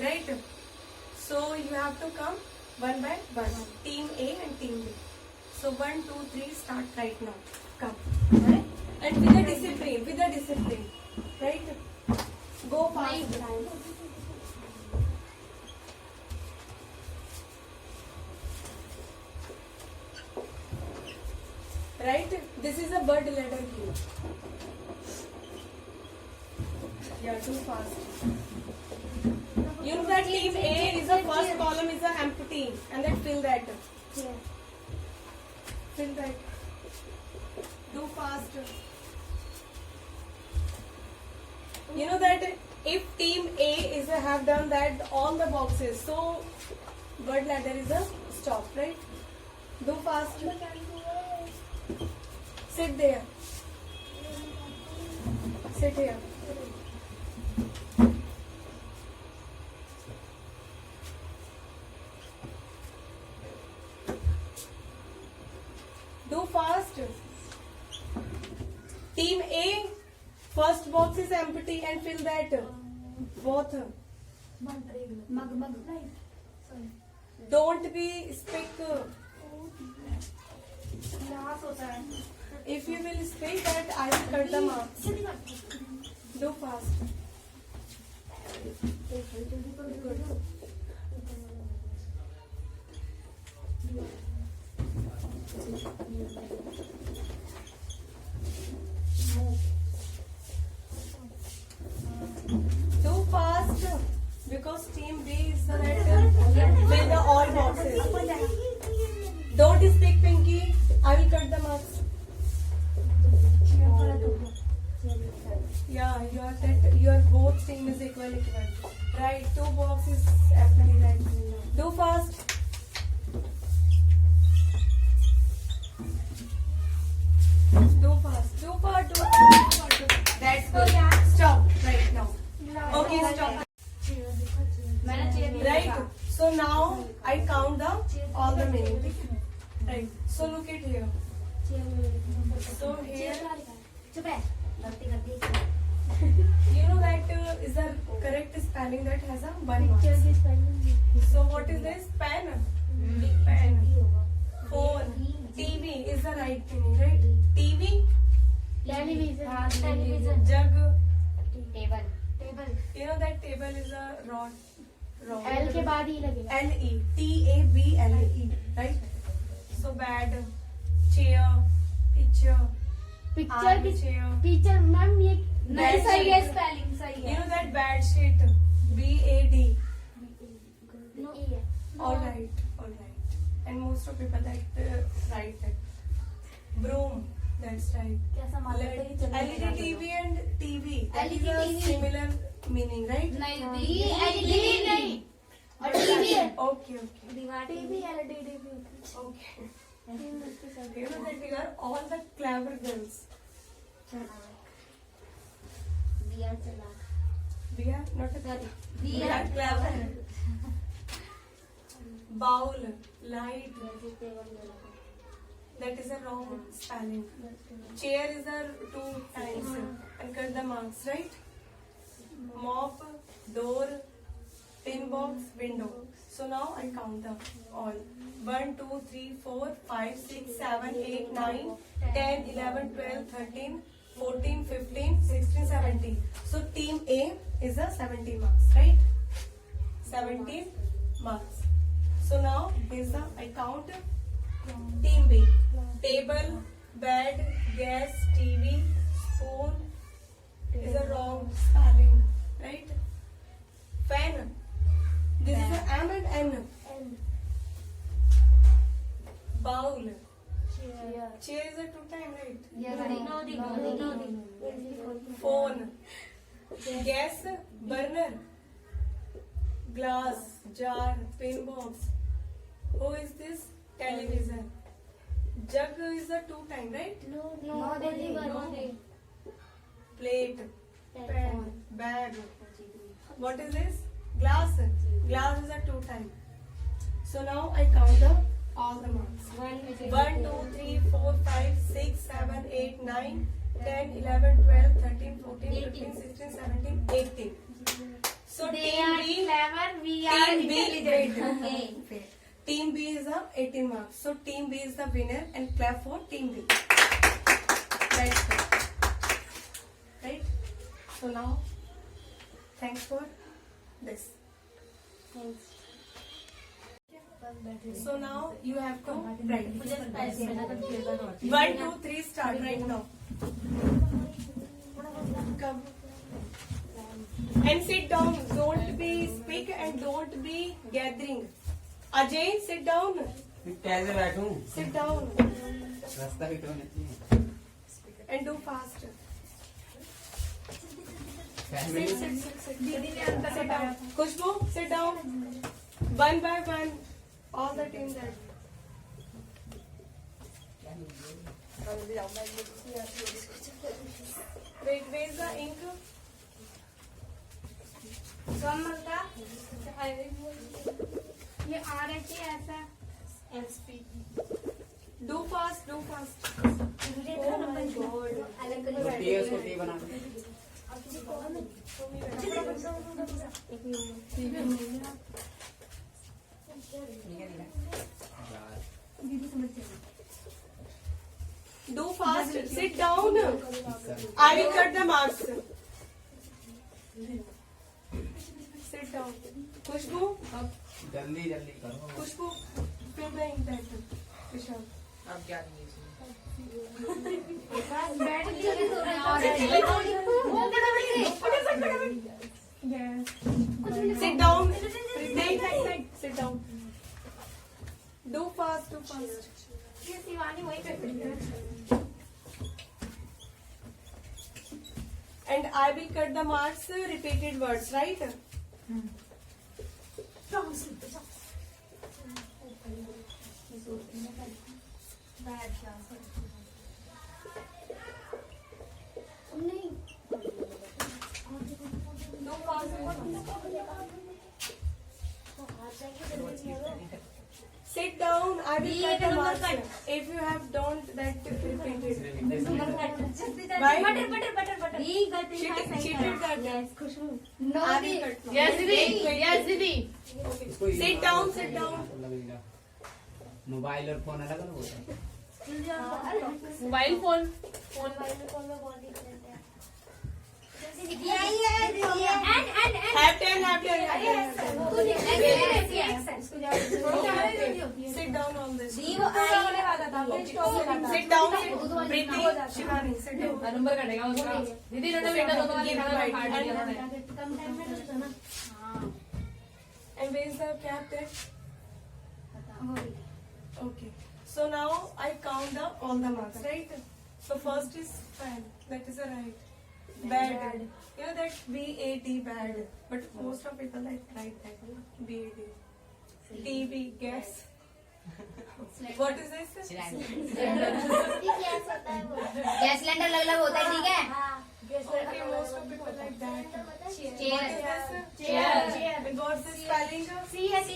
right? So you have to come one by one, team A and team B. So 1, 2, 3, start right now. Come, right? And with a discipline, right? Go fast. Right? This is a bird ladder game. Yeah, too fast. You know that team A is the first column is a empty, and then fill that. Yeah. Fill that. Do fast. You know that if team A is a, have done that all the boxes, so bird ladder is a stop, right? Do fast. Sit there. Sit here. Do fast. Team A, first box is empty and fill that. Both. Mug, right? Sorry. Don't be speak. Glass होता है. If you will speak that, I will cut the marks. Do fast. Do fast because team B is the fill the all boxes. Don't speak, Pinky. I will cut the marks. Yeah, your both team is equal. Right, 2 boxes empty right now. Do fast. Do fast. That's good. Stop right now. Okay, stop. Right. So now I count the all the meaning. Right. So look at here. So here. You know that is the correct spelling that has a 1 mark. So what is this? Pen. Pen. Phone. TV is the right meaning, right? TV. Television. Jug. Table. You know that table is a wrong. L के बाद ही लगेगा. L-E. T-A-B-L-E. Right? So bad. Chair. Picture. Picture ma'am ये नहीं सही है, spelling सही है. You know that bad sheet. B-A-D. No, E है. All right. And most of people that write that. Broom. That's right. कैसा मालूम LED TV and TV. That is LED a TV. similar meaning, right? नहीं LED नहीं और TV है. Okay. दीवार TV LED Okay. You know that we are all the clever girls. We are चला. We are not a Sorry. We are clever. Bowl, light. That is a wrong spelling. Chair is a 2 times and cut the marks, right? Mop, door, pin box, window. So now I count them all. 1, 2, 3, 4, 5, 6, 7, 8, 9, 10, 11, 12, 13, 14, 15, 16, 17. So team A is a 17 marks, right? 17 marks. So now here's the I count. Team B. Table, bed, gas, TV, spoon is a wrong spelling, right? Pen. This is a M and N. Bowl. Chair is a 2 time, right? Phone. Gas, burner. Glass, jar, pin box. Who is this? Television. Jug is a 2 time, right? No. Plate, pen, bag. What is this? Glass. Glass is a 2 time. So now I count all the marks. 1, 2, 3, 4, 5, 6, 7, 8, 9, 10, 11, 12, 13, 14, 15, 16, 17, 18. So They team are B. clever we are Team B, intelligent. wait. Team B is a 18 marks. So Team B is the winner and clap for Team B. That's it. Right? So now, thanks for this. Thanks. So now you have to write. Just 1, 2, 3, start right now. Come. And sit down. Don't be speak and don't be gathering. Ajay, sit down. कैसे बैठूं? Sit down रास्ता भी तो होना चाहिए। and do fast. Family Sit down. Khushbu, sit down. One by one. All the team that. Wait, where's the ink? ये आ रहा है ऐसा Do fast, do fast. Oh my God. रोटी है उसको टी बना दो। Do fast. Sit down. I will cut the marks. Sit down. Khushbu, जल्दी जल्दी करो। Khushbu, fill the ink that. Vishal. अब क्या नहीं बैठ के तो Sit down. Sit down. Do fast, do fast. ये शिवानी वहीं पे खड़ी है। And I will cut the marks, repeated words, right? Do fast. Sit down. I will cut the marks. If you have don't that repeated. Why? Butter Cheated that. No I will cut. Yes, Didi. Yes, Didi. इसको Sit down, sit down. Mobile और phone अलग अलग होता है। Mobile phone Have 10, have 10. Sit down on this. Sit down. Preeti, Shivani, sit down. Number कटेगा उसका दीदी इन्होंने बेटा दोनों वाले खाना में काट दिया उन्होंने And where is the cap there? Okay. So now I count all the marks, right? So first is fan. That is a right. Bad. You know that B-A-D, bad. But most of people like write that. B-A-D. TB, guess. What is this? Gas cylinder अलग अलग होता है ठीक है Okay, most of people like that. Chair What is this? Chair. And what's the spelling? CHAIR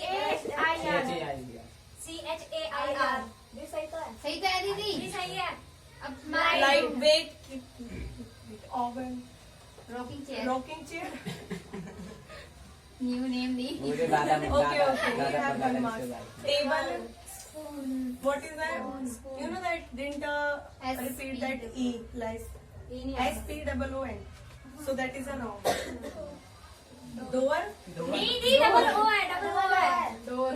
सही तो है दीदी सही है अब Light, weight, oven, rocking chair rocking chair. New name the मुझे दादा Okay, we have one mark. Table. What is that? You know that didn't repeat that E like SPOON. So that is a noun. Door. D double O है door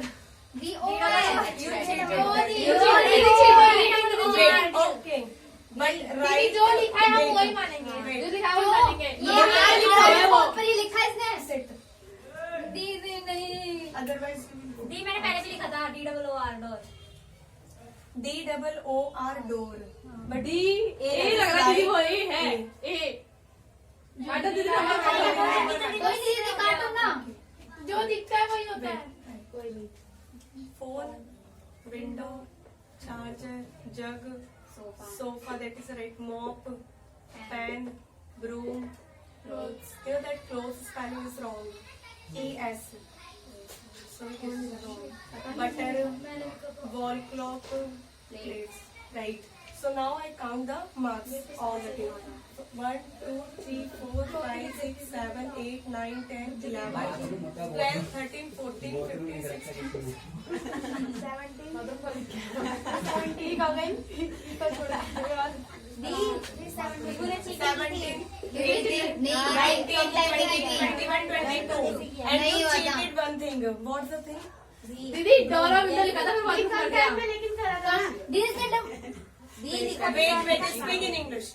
D O है You cheated. Wait, Okay. But right. जो लिखा है हम वही मानेंगे Wait. जो लिखा है वही मानेंगे ये आ लिखा है ऊपर ही लिखा है इसने Sit. डी नहीं Otherwise you will go. D मैंने पहले भी लिखा था D double O R door DOOR door. But D A लग रहा है दीदी वही है ए काटो दीदी नंबर काटो कोई नहीं काटो ना जो दिखता है वही होता है phone, window, charger, jug, sofa, that is right, mop, pen, broom, clothes. You know that clothes spelling is wrong. ES. So it is wrong. Butter, wall clock, plates. Right. So now I count the marks, all the things. 1, 2, 3, 4, 5, 6, 7, 8, 9, 10, 11, 12, 13, 14, बहुत 15, नहीं 16. रखा 17 ठीक हो गई तो थोड़ा 17, 18 19, 20, 21, 22. And नहीं you हुआ था। cheated one thing. What's the thing? दीदी डोर और विंडो लिखा था फिर बाथरूम कर दिया Wait, speak in English.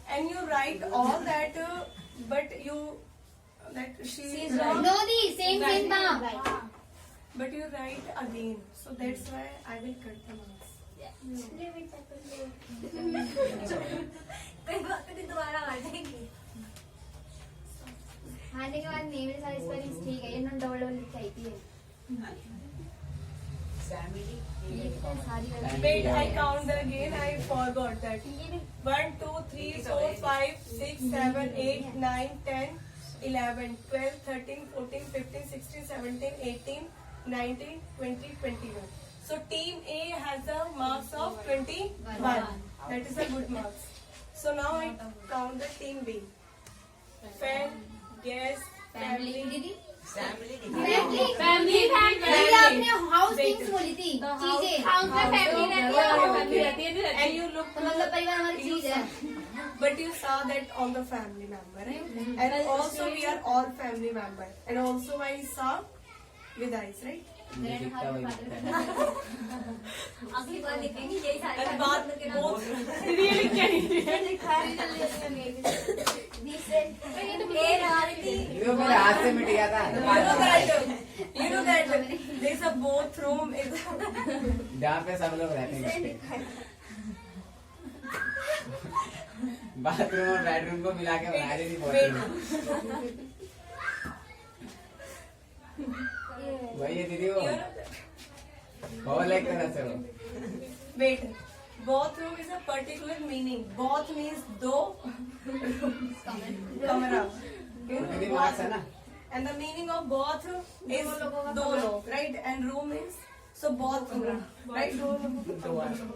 And you write all that, but she is right. Know the same thing था But you write again. So that's why I will cut the marks. दोबारा आ जाएंगे आने के बाद नहीं मेरे सारे स्पेलिंग्स ठीक है ये नॉन डबल डबल लिख आई थी Wait, I count again. I forgot that. 1, 2, 3, 4, 5, 6, 7, 8, 9, 10, 11, 12, 13, 14, 15, 16, 17, 18, 19, 20, 21. So team A has a marks of 21. That is a good marks. So now I count the team B. Fan, guest, family family. दीदी family दीदी आपने house things बोली थी चीजें house में family रहती है और फैमिली रहती है नहीं रहती And you look तो मतलब परिवार हमारी you चीज है But you saw that all the family member, right? And also we are all family member. And also I saw with eyes, right? नहीं दिखता वही दिखता है अगली बार लिखेंगे यही सारे And बात both दीदी ये लिख क्या नहीं लिखा है ये मेरे हाथ से मिट गया था you know that there's a both room is जहाँ पे सब लोग रहते हैं बाथरूम और बेडरूम को मिला के बना दी थी बाथरूम वही है दीदी वो हॉल एक तरह से वो wait. Both room is a particular meaning. Both means दो कमरा. दीदी मार्क्स है ना And the meaning of both is दो लोग, right? And room is so both room, right?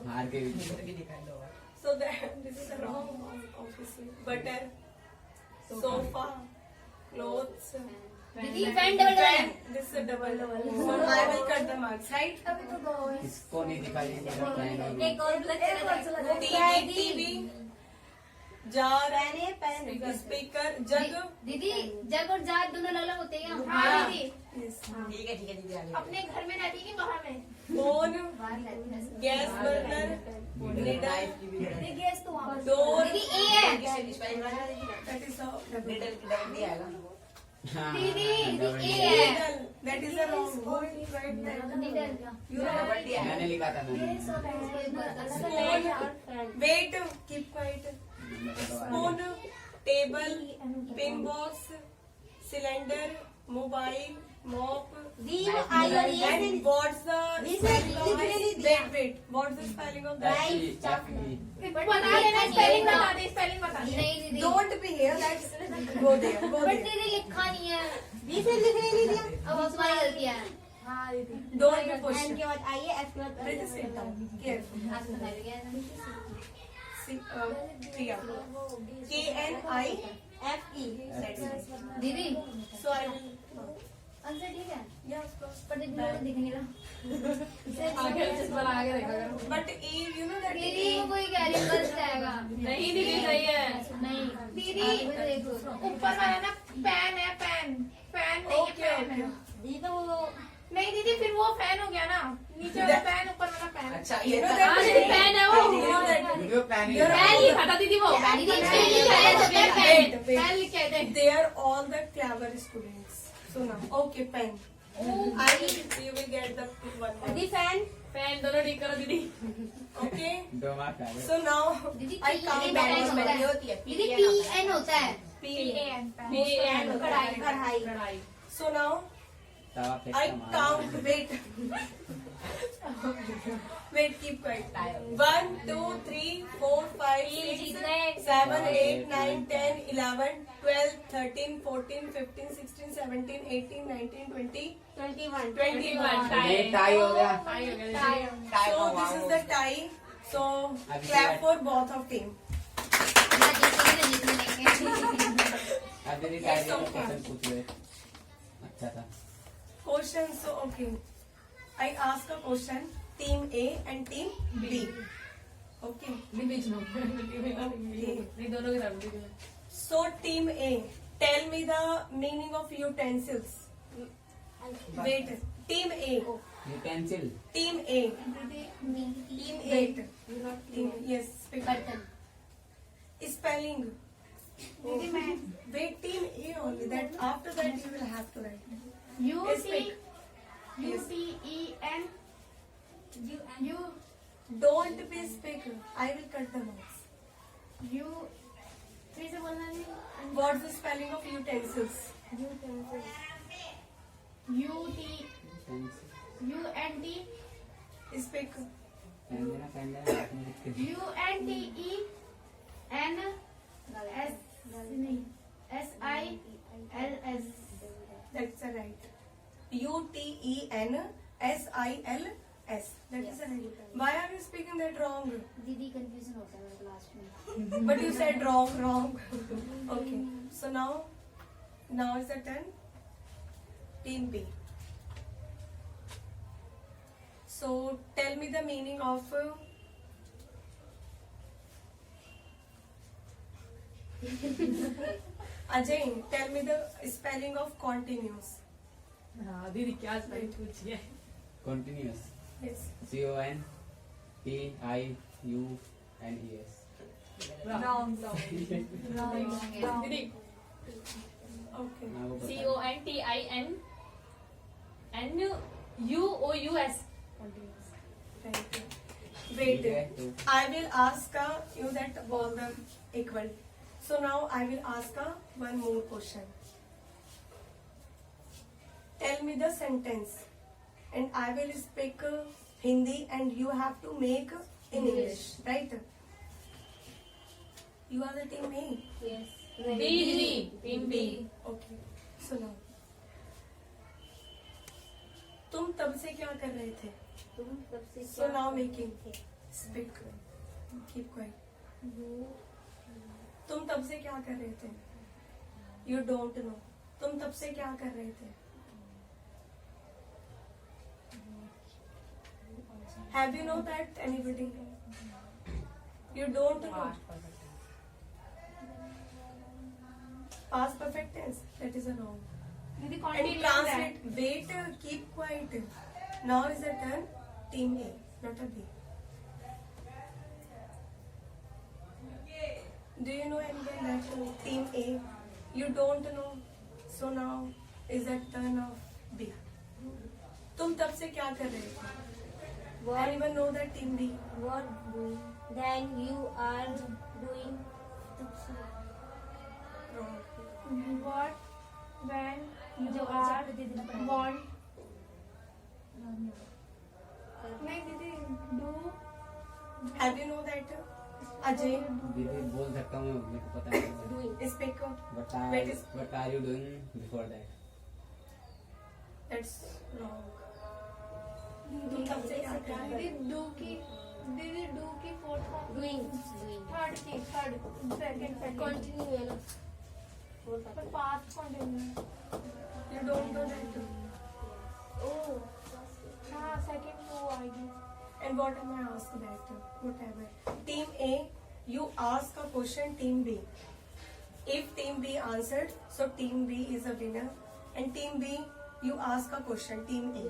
हार के बीच So that this is a wrong obviously. Butter, sofa, clothes. दीदी fan double double Fan, this is a double. So I will cut the marks, right? इसको नहीं दिखाई मेरा friend है एक और TV, jar, speaker, jug. दीदी जग और जार दोनों अलग अलग होते हैं हाँ हाँ दीदी Yes. अपने घर में रहती है कि बाहर में Phone, बाहर रहती है gas burner, needle, दीदी गैस तो वहाँ door. दीदी ए है That is a double. हाँ दीदी double ए D। है Needle. That is a wrong. Right there. You have मैंने लिखा था मैंने Wait, keep quiet. Spoon, table, pin box, cylinder, mobile, mop. And what's the spelling of wait. What's the spelling of that? बता देना spelling बता दे spelling बता दे नहीं दीदी Don't be here. Let's go there. Go but there. दीदी लिखा नहीं है लिखने नहीं दिया अब तुम्हारी गलती है हाँ दीदी Don't be pushed. के बाद आइए एफ के बाद Let us sit down. Careful. आज बता दिया See, Priya. KNIFE. दीदी So I will. आंसर ठीक है Yeah, of course. पर दीदी लोग दिख नहीं रहा आगे चश्मा लगा के देखा करो But E, you know that दीदी E. वो कोई कह रही है गलत जाएगा नहीं दीदी सही है नहीं दीदी आगे में देखो ऊपर वाला ना पैन है पैन फैन नहीं है Okay, पैन है okay. दीदी तो वो नहीं दीदी फिर वो फैन हो गया ना नीचे वाला पैन ऊपर वाला पैन अच्छा You know हाँ that दीदी पैन है वो You know that video plan You're pan लिखा था दीदी वो दीदी पैन लिखा है तो क्या पैन पैन लिखे थे they are all the clever students. So now, okay, pen. I will, you will get the one. दीदी फैन पैन दोनों ठीक करो दीदी Okay. दो मार्क्स आ गए So now दीदी I count down. दीदी पी एन होता है पैन कढ़ाई So now तवा फेंक I के मारा। count. Wait, keep quiet. 1, 2, 3, 4, 5, 6, 7, 8, 9, 10, 11, 12, 13, 14, 15, 16, 17, 18, 19, 20, 21. ये टाई हो गया So this is the tie. So clap for both of team. अब दीदी टाई के क्वेश्चन पूछ रहे question. So okay, I ask a question. Team A and Team B. Okay. बीच में नहीं दोनों के साथ में So Team A, tell me the meaning of utensils. Wait. Team A. Utensil. Team A. Team A. Team. Yes. Speak. बर्तन Spelling. Wait. Team A only. That after that you will have to write. Yes, speak. Yes. UTEN U Don't be speak. I will cut the marks. U फिर से बोलना नहीं What's the spelling of utensils? UT UNT Speak. UNTENSILS That's right. UTENSILS. That is right. Why are you speaking that wrong? दीदी confusion होता है मेरे last में But you said wrong. Okay. So now is the turn. Team B. So tell me the meaning of Ajay, tell me the spelling of continuous. हाँ दीदी क्या spelling पूछी है Continuous. Yes. CONTIUNES. wrong दीदी Okay. now go CONTINNUOUS Right. Wait. I will ask you that all the equal. So now I will ask one more question. Tell me the sentence, and I will speak Hindi, and you have to make in English, right? You are the team A. yes Team B Okay. So now, तुम तब से क्या कर रहे थे? तुम तब से So now making. Speak. Keep quiet. तुम तब से क्या कर रहे थे? You don't know. तुम तब से क्या कर रहे थे? Have you know that anybody? You don't know. Past perfect tense. That is a wrong. दीदी And continue translate. Wait. Keep quiet. Now is the turn. Team A, not a B. Do you know anyone that Team A? You don't know. So now is the turn of B. तुम तब से क्या कर रहे थे? Anyone know that Team B? what doing then you are doing Wrong. what when you are want नहीं दीदी do Have you know that Ajay? दीदी बोल सकता हूँ मेरे को पता है doing Speak. what Wait, is- are you doing before that That's wrong. तुम तब से क्या कर रहे थे? दीदी डू की fourth doing third second continue है ना पर past continue You don't know that. oh हाँ सेकंड वो आएगी And what am I asking that? Whatever. Team A, you ask a question. Team B. If Team B answered, so Team B is a winner. And Team B, you ask a question. Team A.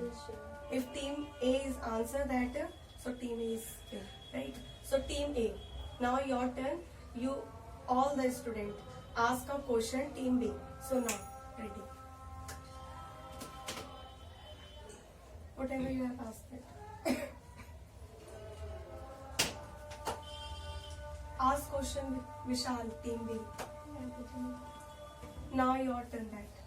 If Team A is answer that, so Team A is win, right? So Team A. Now your turn. You all the student ask a question. Team B. So now ready. Whatever you have asked it. Ask question Vishal, Team B. Now your turn that.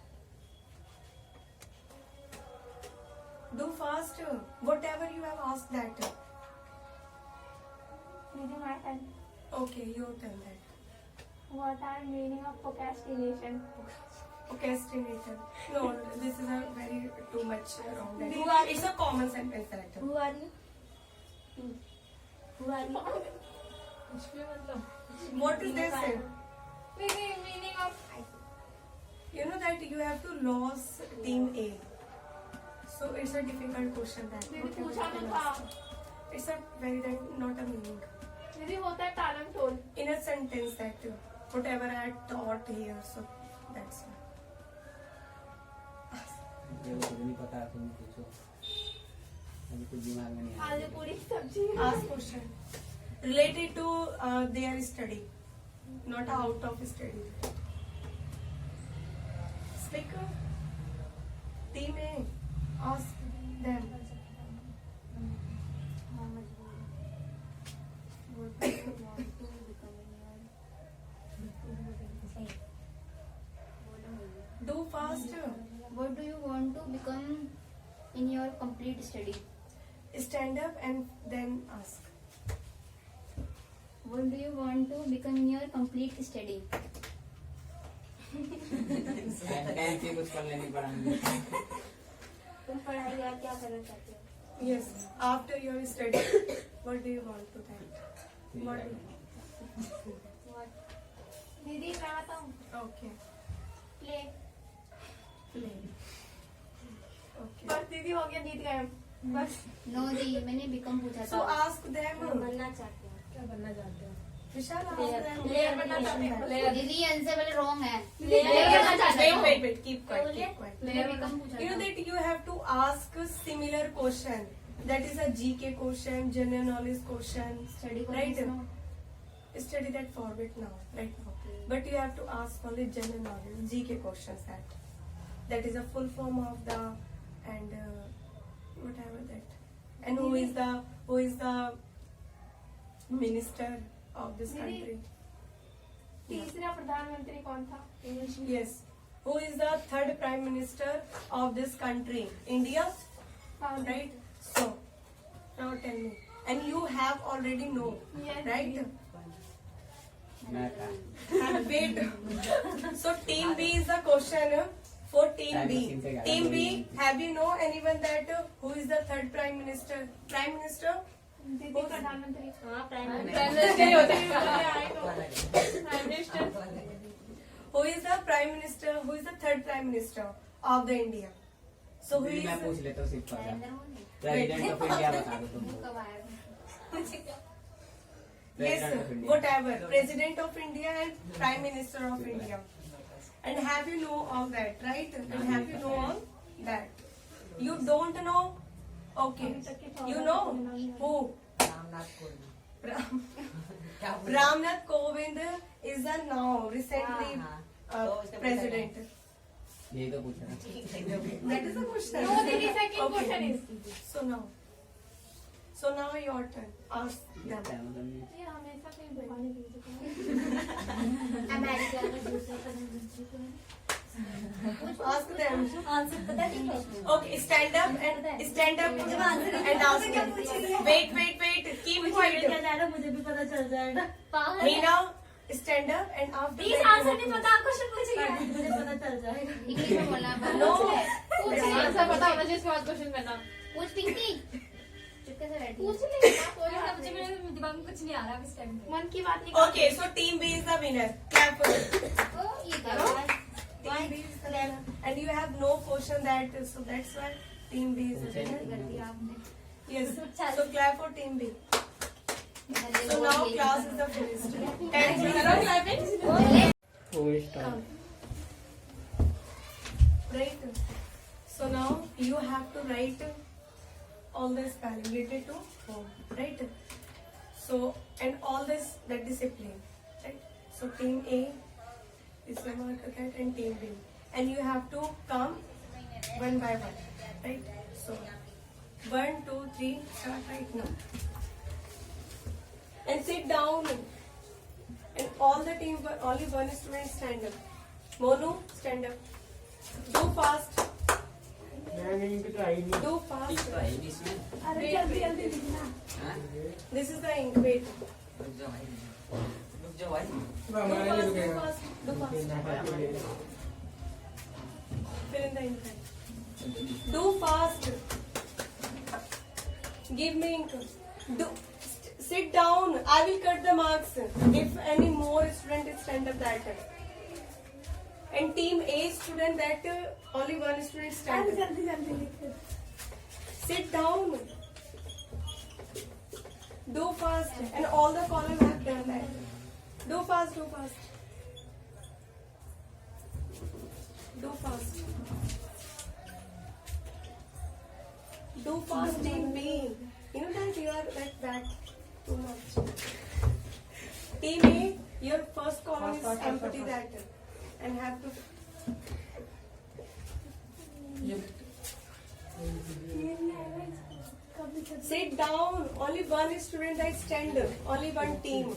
Do fast. Whatever you have asked that. दीदी my turn Okay, your turn that. What are meaning of procrastination Procrastinator. No, this is a very too much wrong. That. Who are- It's a common sentence that. who are you who are you कुछ भी मतलब What is this? दीदी meaning of You know that you have to lose Team A. So it's a difficult question that. दीदी whatever पूछा you तो can था ask. It's a very that not a meaning. दीदी होता है talent toll In a sentence that whatever I had taught here, so that's why. ये मुझे नहीं पता, तुम पूछो, अभी कुछ दिमाग में नहीं आ आलू रहा। पूरी की सब्जी Ask question related to their study, not out of study. Speak. Team A. Ask them. Do fast. What do you want to become in your complete study? Stand up and then ask. What do you want to become in your complete study? Sentence ही कुछ कर लेनी पड़ेगी। तुम पढ़ाई या क्या करना चाहते हो? Yes. After your study, what do you want to think? What? दीदी मैं बताऊँ Okay. Play Play. Okay. बस दीदी हो गया जीत गए हम बस No जी मैंने become पूछा So था। ask them. बनना चाहते हो? क्या बनना चाहते हो? Vishal, ask them. प्लेयर बनना चाहते हैं प्लेयर दीदी आंसर पहले रॉन्ग है। Wait. Keep quiet. Keep quiet. मैंने become पूछा You know था। that you have to ask a similar question. That is a GK question, general knowledge question. Study Right? questions, Study that forward now, right now. But you have to ask only general knowledge, GK questions. That is a full form of the and whatever that. And who is the minister of this country? तीसरा प्रधानमंत्री कौन था Yes. Who is the third prime minister of this country? India, right? So now tell me. And you have already know, Yes. right? मैं था। Wait. So team B is the question for team B. Team B, have you know anyone that who is the third prime minister? Prime minister? दीदी प्रधानमंत्री हाँ prime prime minister होते हैं prime minister Who is the prime minister? Who is the third prime minister of the India? So who is? मैं पूछ लेता हूँ सिर्फ प्रेसिडेंट ऑफ इंडिया बता दो तुम। कब आया? Yes, whatever. President of India and Prime Minister of India. And have you know all that, right? And have you know all that? You don't know? Okay. You know who? Ramnath Kovind is the now recently president. यही तो पूछ रहा हूँ। That is the question. No, दीदी second Okay. question is So now your turn. Ask them. ये हमेशा कहीं दुकानें भेजते हैं अमेरिका में दूसरा प्रधानमंत्री कौन है? Ask them. आंसर पता नहीं है? Okay, stand up and ask them. Wait. Keep quiet. मुझे भी पता चल जाएगा। Hina, stand up and after please that. Answer नहीं पता क्वेश्चन पूछिए। मुझे पता चल जाएगा। इंग्लिश में बोलना है। No. आंसर पता होना चाहिए इसके बाद क्वेश्चन करना पूछ पिंकी। चुपके से बैठी। पूछ ले मुझे मेरे दिमाग में कुछ नहीं आ रहा इस टाइम पे। मन की बात नहीं Okay, so team B is the winner. Clap for it. ओ ये करो। Team B is the winner. And you have no question that, so that's why team B is the winner. कर दिया आपने। Yes. So clap for team B. So now class is the finished. Thank you. Come. Right. So now you have to write all the spelling related to home, right? So and all this that discipline, right? So team A is the mark of that and team B, and you have to come one by one, right? So 1, 2, 3, start right now, and sit down. And all the team, only one student stand up. Monu, stand up. Do fast. Do fast. अरे जल्दी जल्दी लिखना This is the ink. Wait. Do fast. Do fast. Fill in the ink. Do fast. Give me ink. Do. Sit down. I will cut the marks. If any more student is stand up that time. And team A student that only one student stand up. जल्दी जल्दी लिख Sit down. Do fast. And all the columns have done that. Do fast, do fast. Do fast. Do fast, team B. You know that you are like that too much. Team A, your first column is empty that and have to. Sit down. Only one student I stand. Only one team.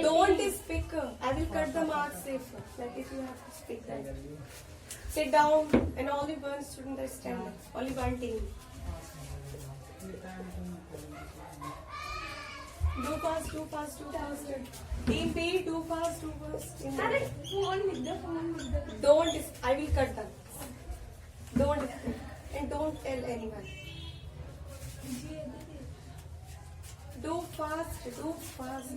Don't speak. I will cut the marks if like if you have to speak that. Sit down and only one student I stand. Only one team. Do fast, do fast, do fast. Team B, do fast, do fast. Don't. I will cut them. Don't speak and don't tell anyone. Do fast, do fast.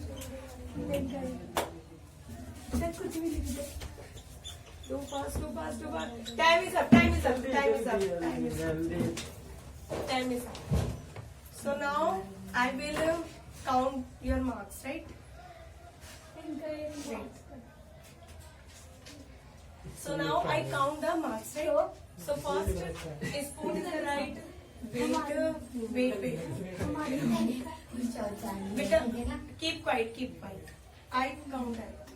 Do fast, do fast, do fast. Time is up, time is up, time is up, time is up. Time is up. So now I will count your marks, right? Right. So now I count the marks, right? So first, spoon is the right. Wait. Beta, keep quiet, keep quiet. I count that.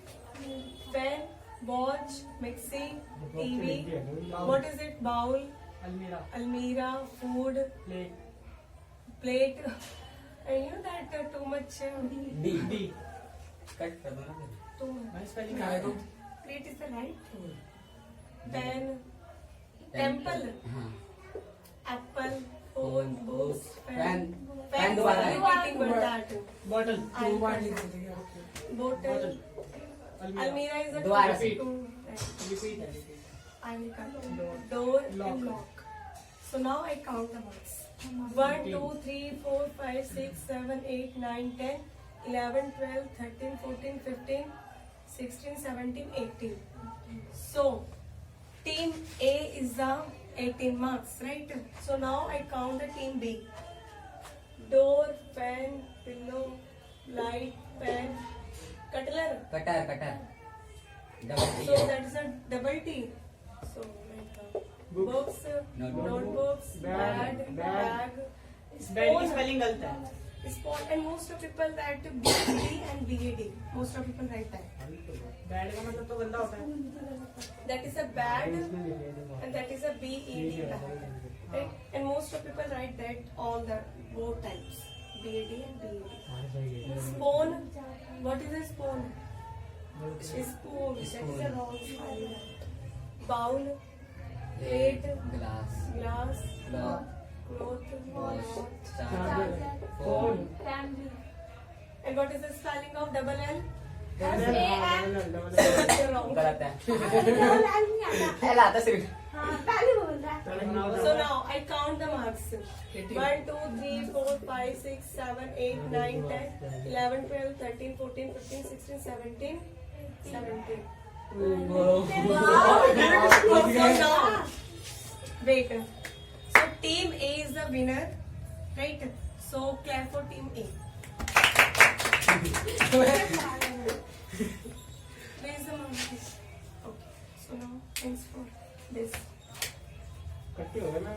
Pen, watch, mixie, TV. What is it? Bowl, Almira, food, plate. And you know that too much. D. Cut कर दो ना Too much. Plate is the right thing. Pen, temple, apple, phone, books, pen. Pen is दोबारा है. repeating word that. Bottle. Bottle. Almira is a दोबारा. two. Repeat. I will cut. Door and lock. So now I count the marks. 1, 2, 3, 4, 5, 6, 7, 8, 9, 10, 11, 12, 13, 14, 15, 16, 17, 18. So, team A is the 18 marks, right? So now I count the team B. Door, pen, pillow, light, pen, cutler. Cutter double So that is a double T. So like books, notebooks, bag, Bag की spoon, spelling गलत है. spoon, and most of people write BED and BAD. Most of people write that. Bad का मतलब तो गंदा होता है. That is a bad and that is a BED bad. Right? And most of people write that all the both types. BAD and BAD. Spoon. What is a spoon? Spoon. That is a wrong spelling. Bowl. Plate. Glass Glass. Cloth. Cloth. Watch. Watch. Charger Phone. And what is the spelling of double L? Double L. You're wrong. गलत है L आता सिर्फ So now I count the marks. 1, 2, 3, 4, 5, 6, 7, 8, 9, 10, 11, 12, 13, 14, 15, 16, 17, 17. So now, wait. So team A is the winner, right? So clap for team A. Where is the mark? Okay. So now, thanks for this. कट्टी हो गया ना.